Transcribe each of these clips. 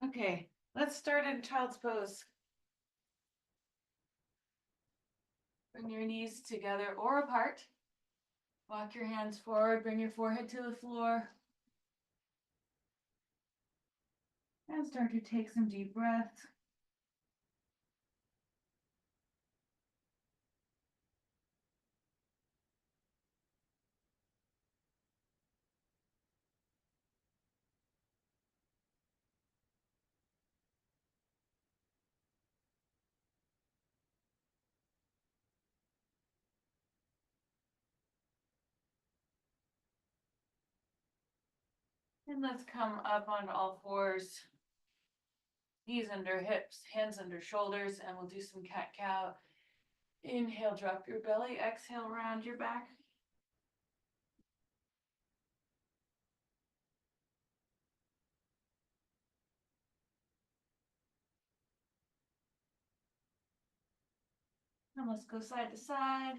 Okay, let's start in child's pose. Bring your knees together or apart. Walk your hands forward, bring your forehead to the floor. And start to take some deep breaths. And let's come up on all fours. Knees under hips, hands under shoulders, and we'll do some cat-cow. Inhale, drop your belly. Exhale, round your back. And let's go side to side.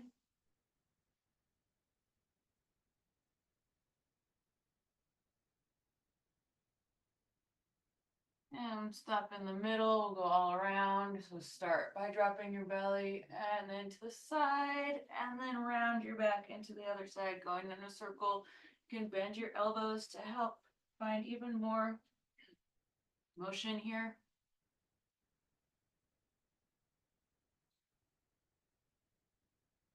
And stop in the middle, we'll go all around. So start by dropping your belly and then to the side and then round your back into the other side, going in a circle. You can bend your elbows to help find even more motion here.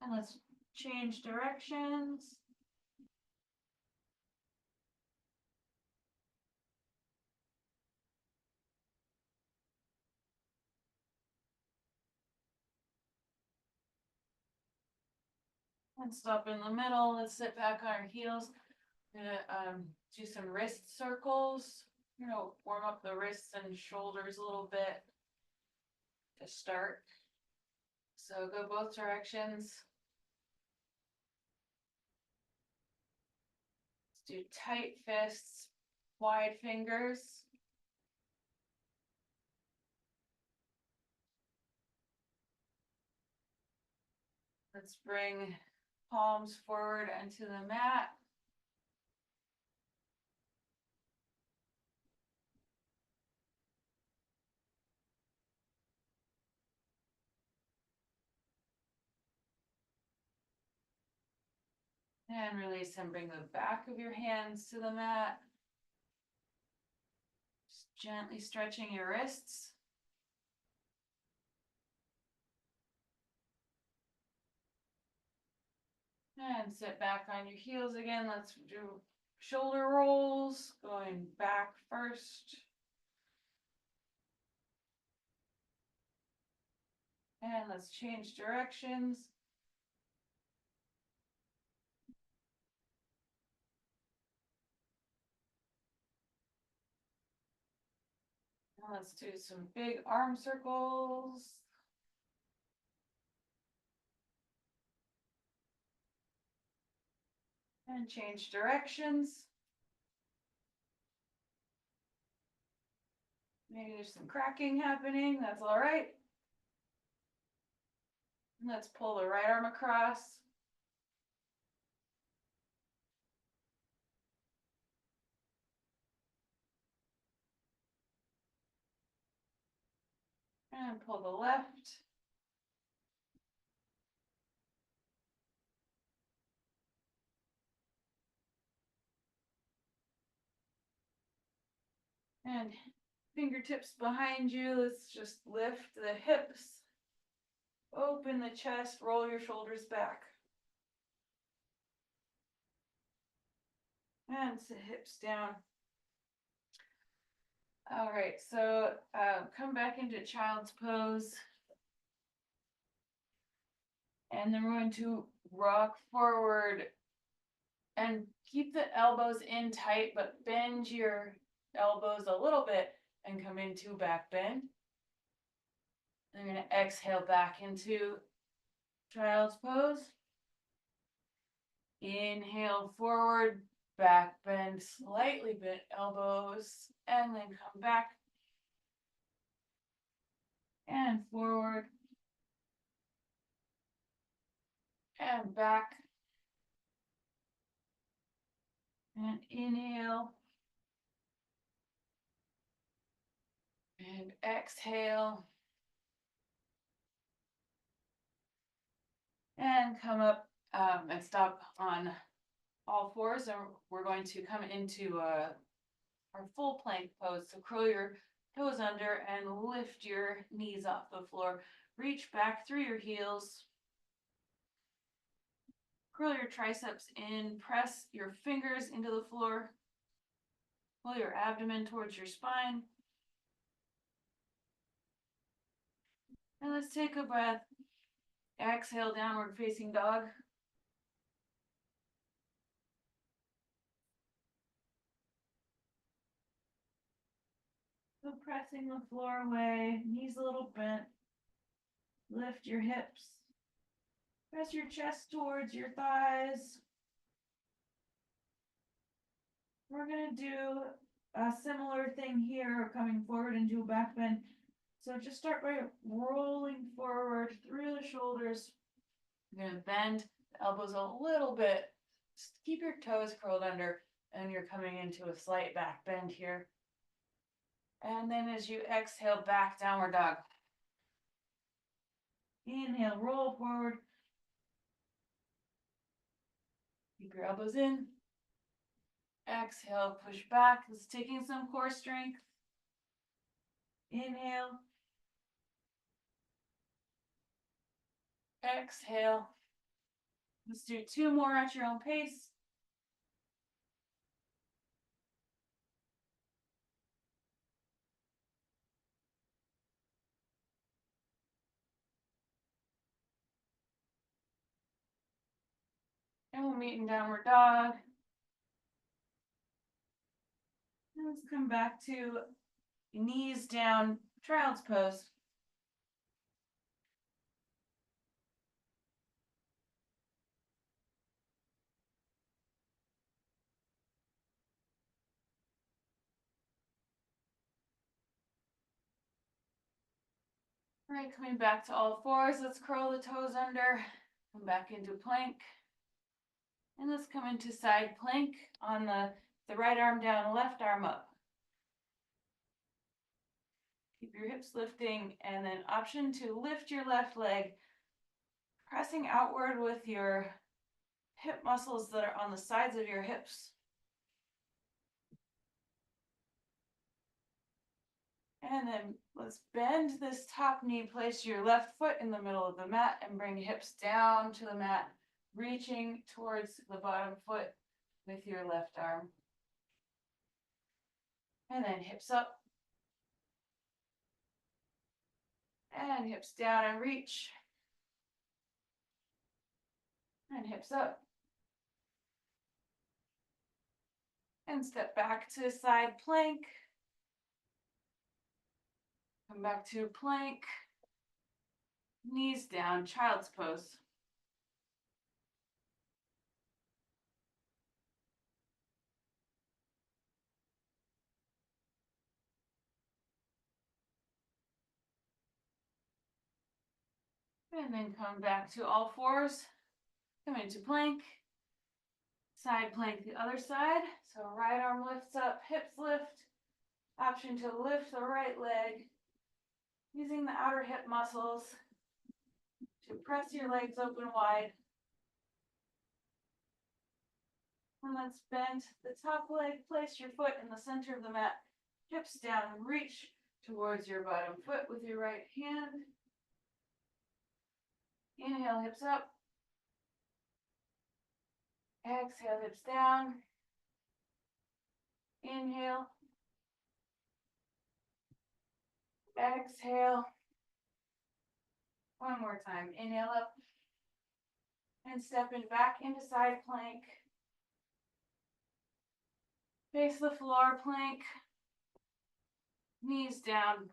And let's change directions. And stop in the middle. Let's sit back on our heels. Gonna do some wrist circles. Warm up the wrists and shoulders a little bit to start. So go both directions. Let's do tight fists, wide fingers. Let's bring palms forward onto the mat. And release and bring the back of your hands to the mat. Just gently stretching your wrists. And sit back on your heels again. Let's do shoulder rolls, going back first. And let's change directions. And let's do some big arm circles. And change directions. Maybe there's some cracking happening. That's all right. And let's pull the right arm across. And pull the left. And fingertips behind you. Let's just lift the hips. Open the chest, roll your shoulders back. And sit hips down. All right, so come back into child's pose. And then we're going to rock forward and keep the elbows in tight, but bend your elbows a little bit and come into back bend. Then you're going to exhale back into child's pose. Inhale forward, back bend, slightly bent elbows, and then come back and forward and back. And inhale And exhale. And come up and stop on all fours. And we're going to come into our full plank pose. So curl your toes under and lift your knees off the floor. Reach back through your heels. Curl your triceps in. Press your fingers into the floor. Pull your abdomen towards your spine. And let's take a breath. Exhale, downward facing dog. So pressing the floor away, knees a little bent. Lift your hips. Press your chest towards your thighs. We're going to do a similar thing here, coming forward into a back bend. So just start by rolling forward through the shoulders. You're going to bend the elbows a little bit. Just keep your toes curled under, and you're coming into a slight back bend here. And then as you exhale, back downward dog. Inhale, roll forward. Keep your elbows in. Exhale, push back. This is taking some core strength. Inhale. Exhale. Let's do 2 more at your own pace. And we'll meet in downward dog. And let's come back to knees down, child's pose. All right, coming back to all fours, let's curl the toes under, come back into plank. And let's come into side plank on the right arm down, left arm up. Keep your hips lifting, and then option to lift your left leg, pressing outward with your hip muscles that are on the sides of your hips. And then let's bend this top knee, place your left foot in the middle of the mat and bring hips down to the mat, reaching towards the bottom foot with your left arm. And then hips up. And hips down and reach. And hips up. And step back to side plank. Come back to plank. Knees down, child's pose. And then come back to all fours. Come into plank. Side plank the other side. So right arm lifts up, hips lift. Option to lift the right leg using the outer hip muscles to press your legs open wide. And let's bend the top leg, place your foot in the center of the mat, hips down and reach towards your bottom foot with your right hand. Inhale, hips up. Exhale, hips down. Inhale. Exhale. One more time. Inhale up. And stepping back into side plank. Face the floor plank. Knees down.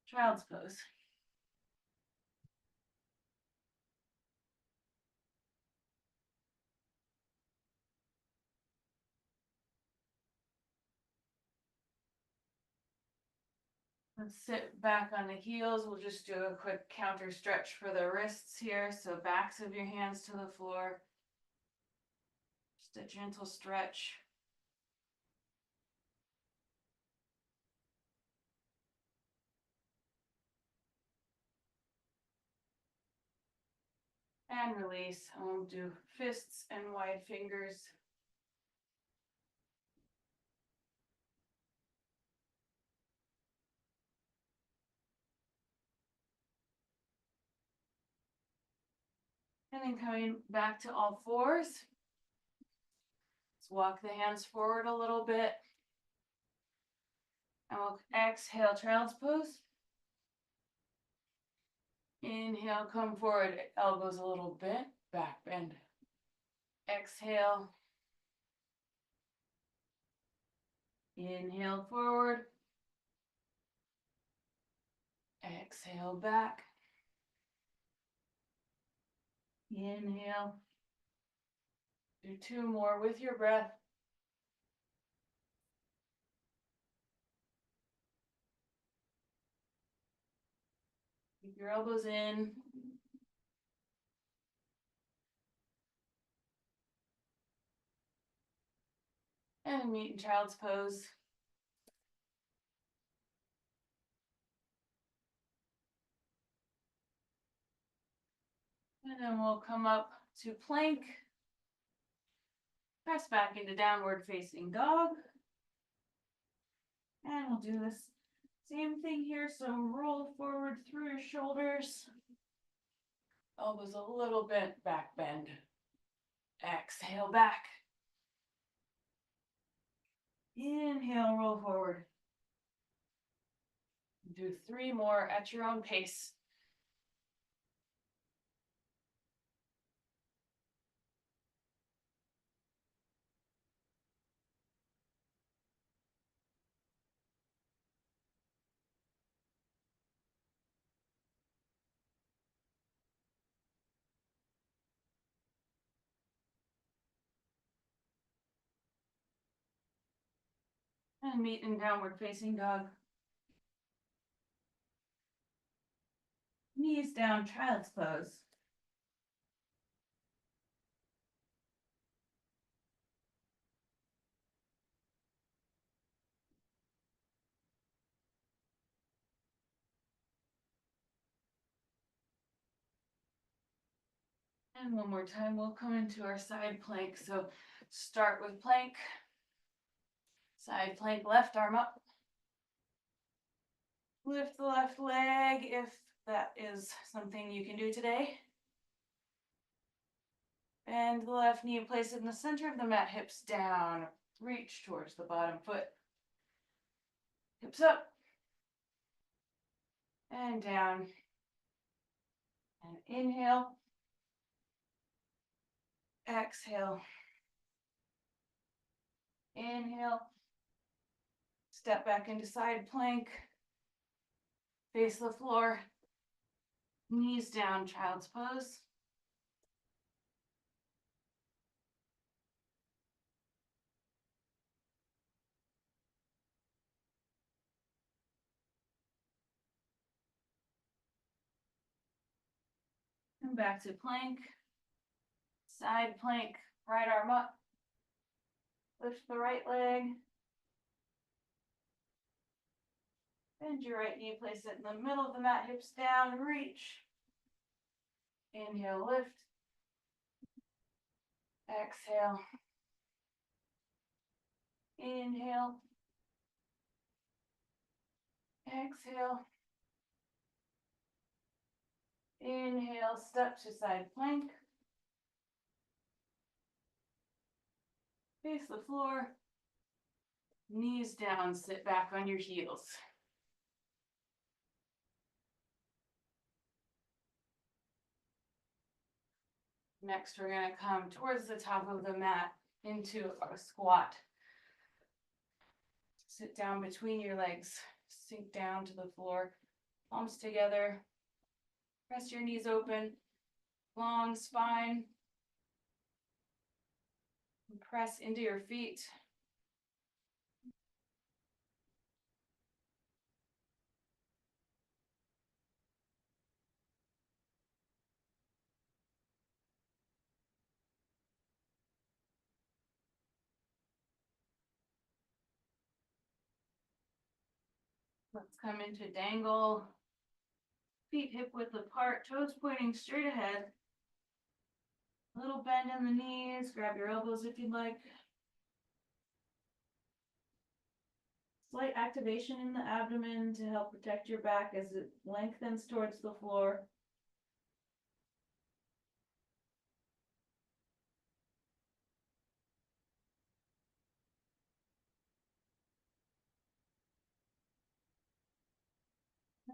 Child's pose. Let's sit back on the heels. We'll just do a quick counter stretch for the wrists here. So backs of your hands to the floor. Just a gentle stretch. and release. And we'll do fists and wide fingers. And then coming back to all fours. Let's walk the hands forward a little bit. And we'll exhale, child's pose. Inhale, come forward, elbows a little bit, back bend. Exhale. Inhale forward. Exhale back. Inhale. Do two more with your breath. Keep your elbows in. And meet in child's pose. And then we'll come up to plank. Press back into downward facing dog. And we'll do this same thing here. So roll forward through your shoulders. Elbows a little bit, back bend. Exhale back. Inhale, roll forward. Do three more at your own pace. And meet in downward facing dog. Knees down, child's pose. And one more time, we'll come into our side plank. So start with plank. Side plank, left arm up. Lift the left leg if that is something you can do today. Bend the left knee and place it in the center of the mat, hips down. Reach towards the bottom foot. Hips up. And down. And inhale. Exhale. Inhale. Step back into side plank. Face the floor. Knees down, child's pose. And back to plank. Side plank, right arm up. Lift the right leg. Bend your right knee, place it in the middle of the mat, hips down, reach. Inhale, lift. Exhale. Inhale. Exhale. Inhale, step to side plank. Face the floor. Knees down, sit back on your heels. Next, we're going to come towards the top of the mat into a squat. Sit down between your legs, sink down to the floor, palms together. Press your knees open, long spine. Press into your feet. Let's come into dangle. Feet hip width apart, toes pointing straight ahead. A little bend in the knees, grab your elbows if you'd like. Slight activation in the abdomen to help protect your back as it lengthens towards the floor.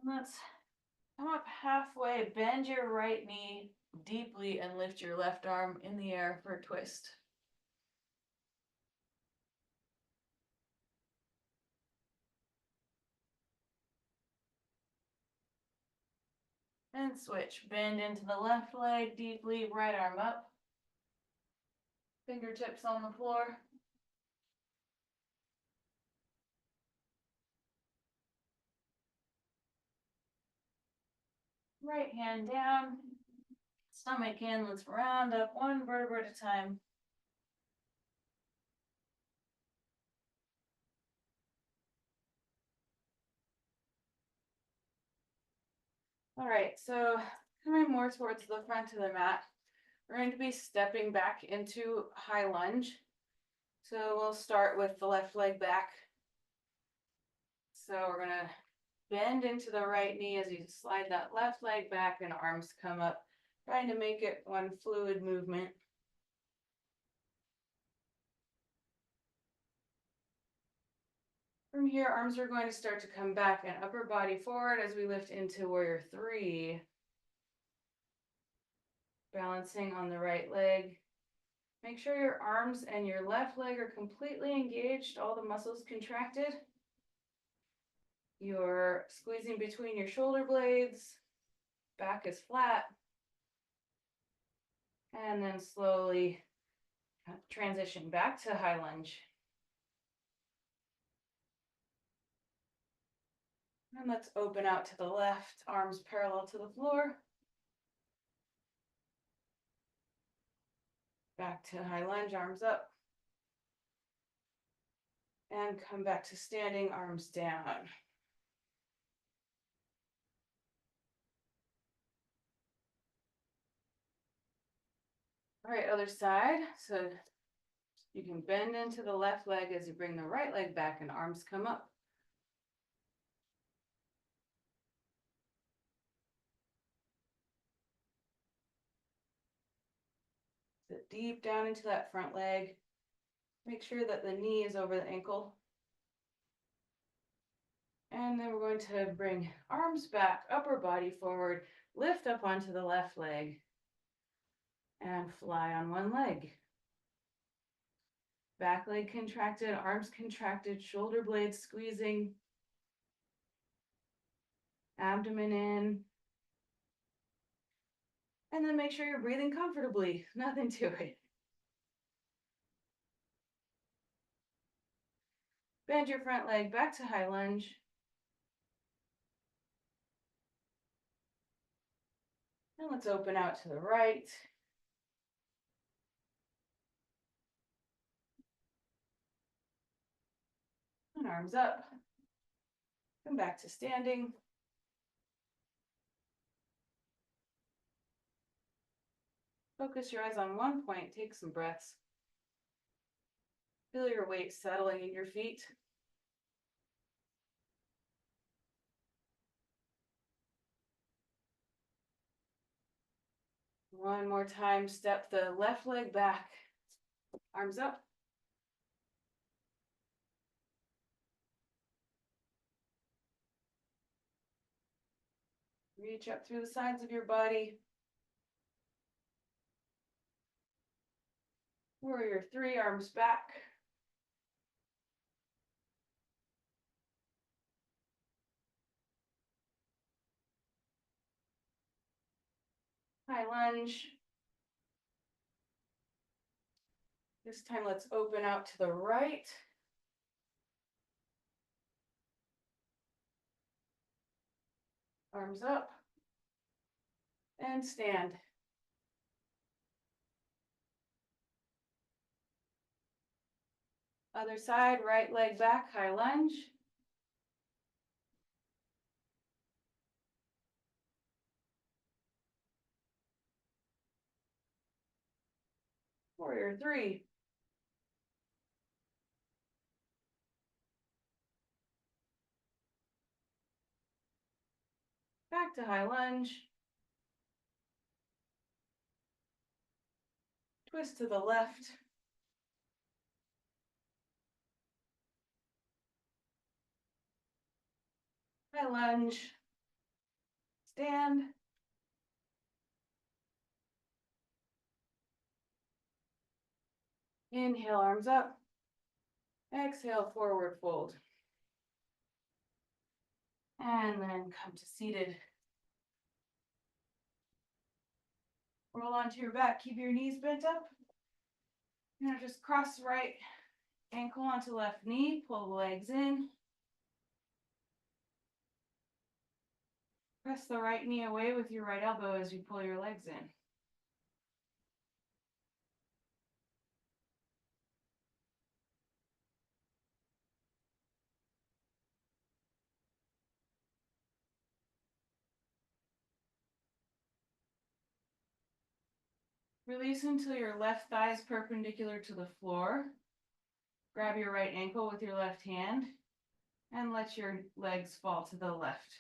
And let's come up halfway, bend your right knee deeply and lift your left arm in the air for a twist. And switch, bend into the left leg deeply, right arm up. Fingertips on the floor. Right hand down, stomach in, let's round up one vertebra at a time. All right, so coming more towards the front of the mat, we're going to be stepping back into high lunge. So we'll start with the left leg back. So we're gonna bend into the right knee as you slide that left leg back and arms come up, trying to make it one fluid movement. From here, arms are going to start to come back and upper body forward as we lift into warrior three. Balancing on the right leg. Make sure your arms and your left leg are completely engaged, all the muscles contracted. You're squeezing between your shoulder blades, back is flat. And then slowly transition back to high lunge. And let's open out to the left, arms parallel to the floor. Back to high lunge, arms up. And come back to standing, arms down. All right, other side. So you can bend into the left leg as you bring the right leg back and arms come up. Sit deep down into that front leg. Make sure that the knee is over the ankle. And then we're going to bring arms back, upper body forward, lift up onto the left leg, and fly on one leg. Back leg contracted, arms contracted, shoulder blades squeezing, abdomen in. And then make sure you're breathing comfortably, nothing to it. Bend your front leg back to high lunge. And let's open out to the right. And arms up. Come back to standing. Focus your eyes on one point, take some breaths. Feel your weight settling in your feet. One more time, step the left leg back, arms up. Reach up through the sides of your body. Warrior three, arms back. High lunge. This time let's open out to the right. Arms up. And stand. Other side, right leg back, high lunge. Warrior three. Back to high lunge. Twist to the left. High lunge. Stand. Inhale, arms up. Exhale, forward fold. And then come to seated. Roll onto your back, keep your knees bent up. Now just cross right ankle onto left knee, pull the legs in. Press the right knee away with your right elbow as you pull your legs in. Release until your left thigh is perpendicular to the floor. Grab your right ankle with your left hand and let your legs fall to the left.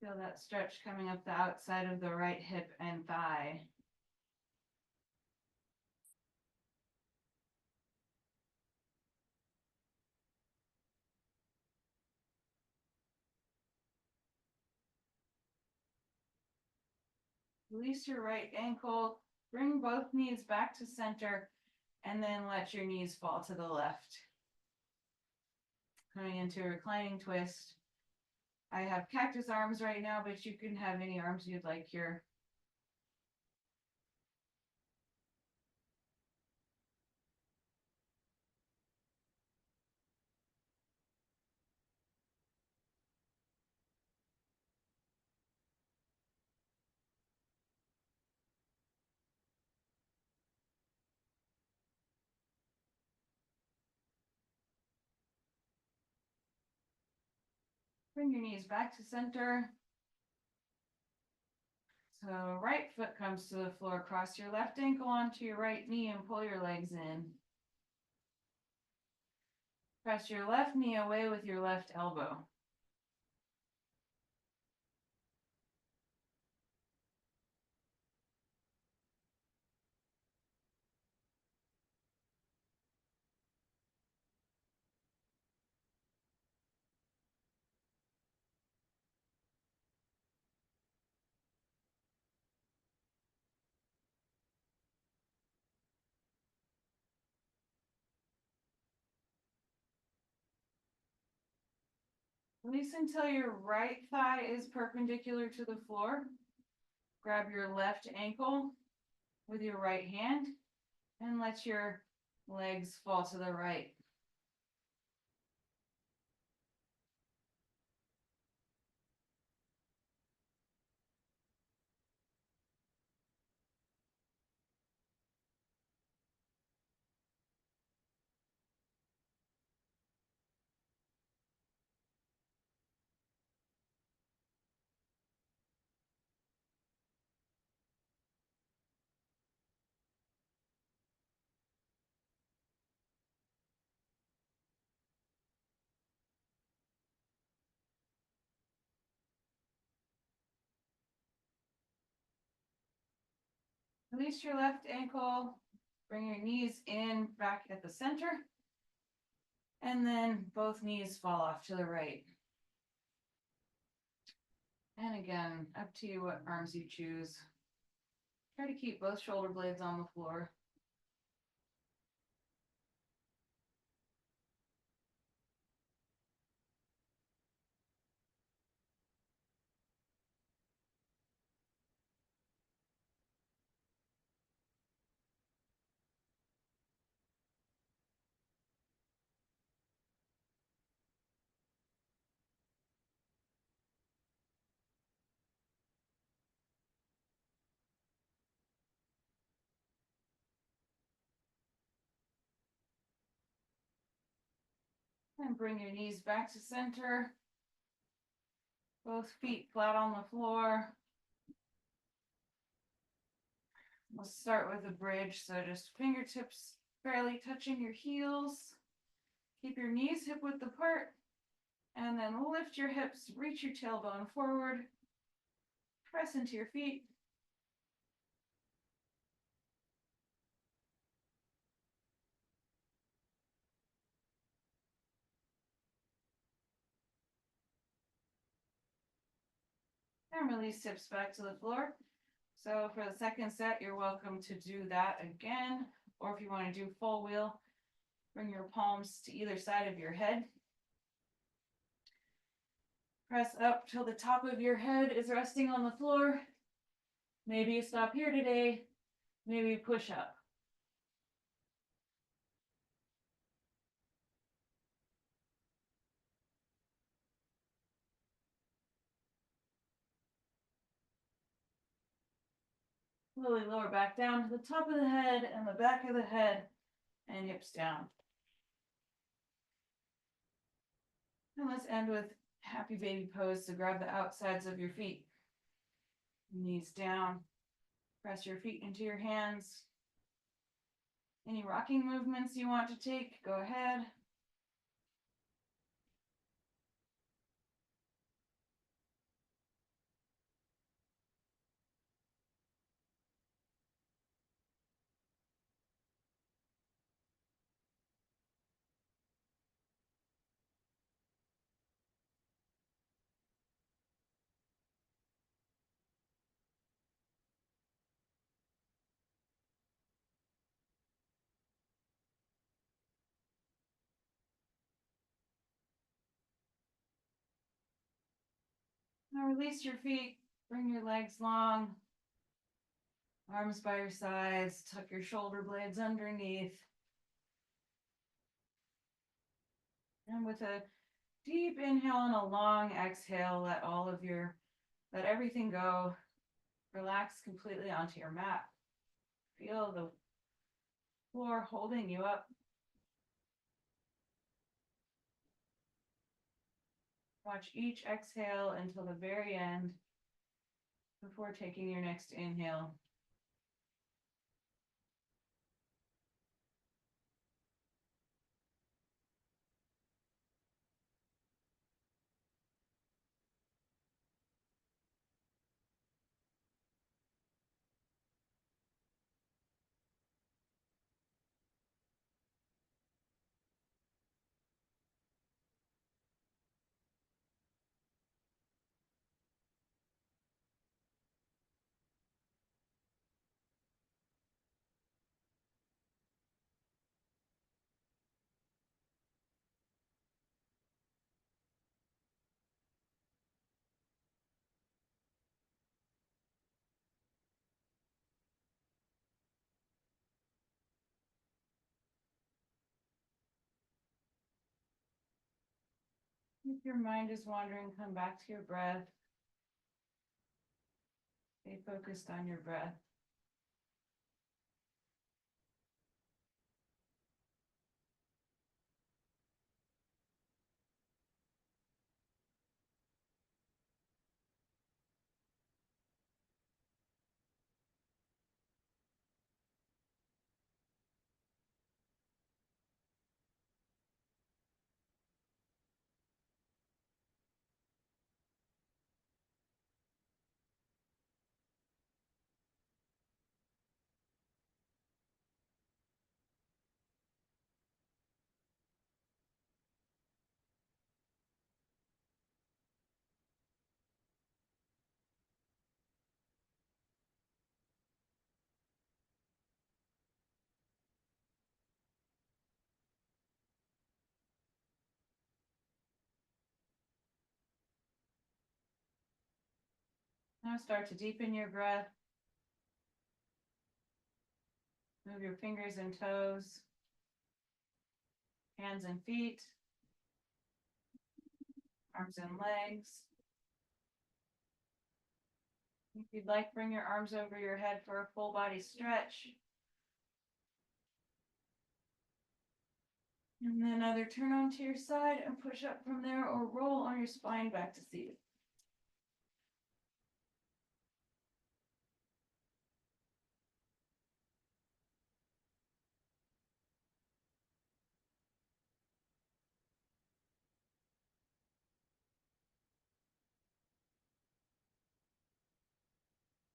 Feel that stretch coming up the outside of the right hip and thigh. Release your right ankle, bring both knees back to center, and then let your knees fall to the left. Coming into a reclining twist. I have cactus arms right now, but you can have any arms you'd like here. Bring your knees back to center. So right foot comes to the floor, cross your left ankle onto your right knee and pull your legs in. Press your left knee away with your left elbow. Release until your right thigh is perpendicular to the floor. Grab your left ankle with your right hand and let your legs fall to the right. Release your left ankle, bring your knees in back at the center, and then both knees fall off to the right. And again, up to you what arms you choose. Try to keep both shoulder blades on the floor. And bring your knees back to center. Both feet flat on the floor. We'll start with a bridge, so just fingertips barely touching your heels. Keep your knees hip width apart, and then lift your hips, reach your tailbone forward, press into your feet. And release hips back to the floor. So for the second set, you're welcome to do that again, or if you want to do full wheel, bring your palms to either side of your head. Press up till the top of your head is resting on the floor. Maybe you stop here today. Maybe you push up. Slowly lower back down to the top of the head and the back of the head, and hips down. And let's end with happy baby pose. So grab the outsides of your feet, knees down, press your feet into your hands. Any rocking movements you want to take, go ahead. Now release your feet, bring your legs long, arms by your sides, tuck your shoulder blades underneath. And with a deep inhale and a long exhale, let everything go. Relax completely onto your mat. Feel the floor holding you up. Watch each exhale until the very end before taking your next inhale. If your mind is wandering, come back to your breath. Stay focused on your breath. Now start to deepen your breath. Move your fingers and toes, hands and feet, arms and legs. If you'd like, bring your arms over your head for a full body stretch. And then either turn onto your side and push up from there or roll on your spine back to seated.